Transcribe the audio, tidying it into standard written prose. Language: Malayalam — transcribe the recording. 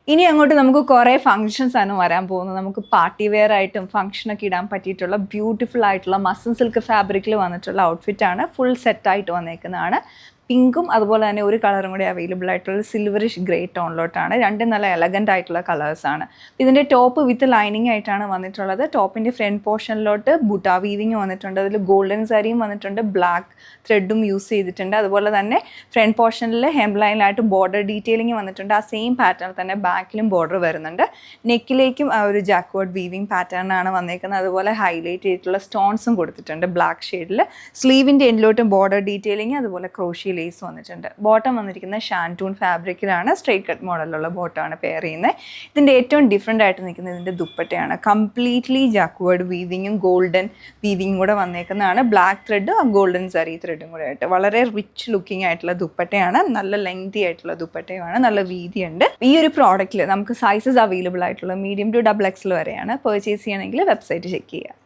ഇനി അങ്ങോട്ട് നമുക്ക് കുറേ ഫങ്ഷൻസ് ആണ് വരാൻ പോകുന്നത്. നമുക്ക് പാർട്ടി വെയർ ആയിട്ടും ഫംഗ്ഷനൊക്കെ ഇടാൻ പറ്റിയിട്ടുള്ള ബ്യൂട്ടിഫുൾ ആയിട്ടുള്ള മസ്ലിൻ സിൽക്ക് ഫാബ്രിക്കിൽ വന്നിട്ടുള്ള ഔട്ട്ഫിറ്റാണ്. ഫുൾ സെറ്റായിട്ട് വന്നേക്കുന്നതാണ്. പിങ്കും അതുപോലെ തന്നെ ഒരു കളറും കൂടി അവൈലബിൾ ആയിട്ടുള്ള സിൽവറിഷ് ഗ്രേ ടോണിലോട്ടാണ്. രണ്ടും നല്ല എലഗൻ്റ് ആയിട്ടുള്ള കളേഴ്സാണ്. ഇതിൻ്റെ ടോപ്പ് വിത്ത് ലൈനിങ് ആയിട്ടാണ് വന്നിട്ടുള്ളത്. ടോപ്പിൻ്റെ ഫ്രണ്ട് പോർഷനിലോട്ട് ബുട്ട വീവിങ് വന്നിട്ടുണ്ട്. അതിൽ ഗോൾഡൻ സാരിയും വന്നിട്ടുണ്ട്, ബ്ലാക്ക് ത്രെഡും യൂസ് ചെയ്തിട്ടുണ്ട്. അതുപോലെ തന്നെ ഫ്രണ്ട് പോർഷനിൽ ഹെം ലൈനിലായിട്ട് ബോർഡർ ഡീറ്റെയിലിംഗ് വന്നിട്ടുണ്ട്. ആ സെയിം പാറ്റേൺ തന്നെ ബാക്കിലും ബോർഡർ വരുന്നുണ്ട്. നെക്കിലേക്കും ആ ഒരു ജാക്ക്വേർഡ് വീവിങ് പാറ്റേൺ ആണ് വന്നേക്കുന്നത്. അതുപോലെ ഹൈലൈറ്റ് ചെയ്തിട്ടുള്ള സ്റ്റോൺസും കൊടുത്തിട്ടുണ്ട് ബ്ലാക്ക് ഷെയ്ഡിൽ. സ്ലീവിൻ്റെ എൻഡിലോട്ടും ബോർഡർ ഡീറ്റെയിലിംഗ് അതുപോലെ ക്രോഷി ലേസ് വന്നിട്ടുണ്ട്. ബോട്ടം വന്നിരിക്കുന്നത് ഷാൻറ്റൂൺ ഫാബ്രിക്കിലാണ്. സ്ട്രെയിറ്റ് കട്ട് മോഡലുള്ള ബോട്ടമാണ് പെയർ ചെയ്യുന്നത്. ഇതിൻ്റെ ഏറ്റവും ഡിഫറെൻ്റ് ആയിട്ട് നിൽക്കുന്നത് ഇതിൻ്റെ ദുപ്പട്ടയാണ്. കംപ്ലീറ്റ്ലി ജാക്ക്വേർഡ് വീവിങ്ങും ഗോൾഡൻ വീവിങ്ങും കൂടെ വന്നേക്കുന്നതാണ്. ബ്ലാക്ക് ത്രെഡും ഗോൾഡൻ സറി ത്രെഡും കൂടെ ആയിട്ട് വളരെ റിച്ച് ലുക്കിംഗ് ആയിട്ടുള്ള ദുപ്പട്ടയാണ്. നല്ല ലെങ്തി ആയിട്ടുള്ള ദുപ്പട്ടയാണ്, നല്ല വീതിയുണ്ട്. ഈ ഒരു പ്രോഡക്റ്റിൽ നമുക്ക് സൈസസ് അവൈലബിൾ ആയിട്ടുള്ള മീഡിയം ടു XXL വരെയാണ്. പർച്ചേസ് ചെയ്യണമെങ്കിൽ വെബ്സൈറ്റ് ചെക്ക് ചെയ്യുക.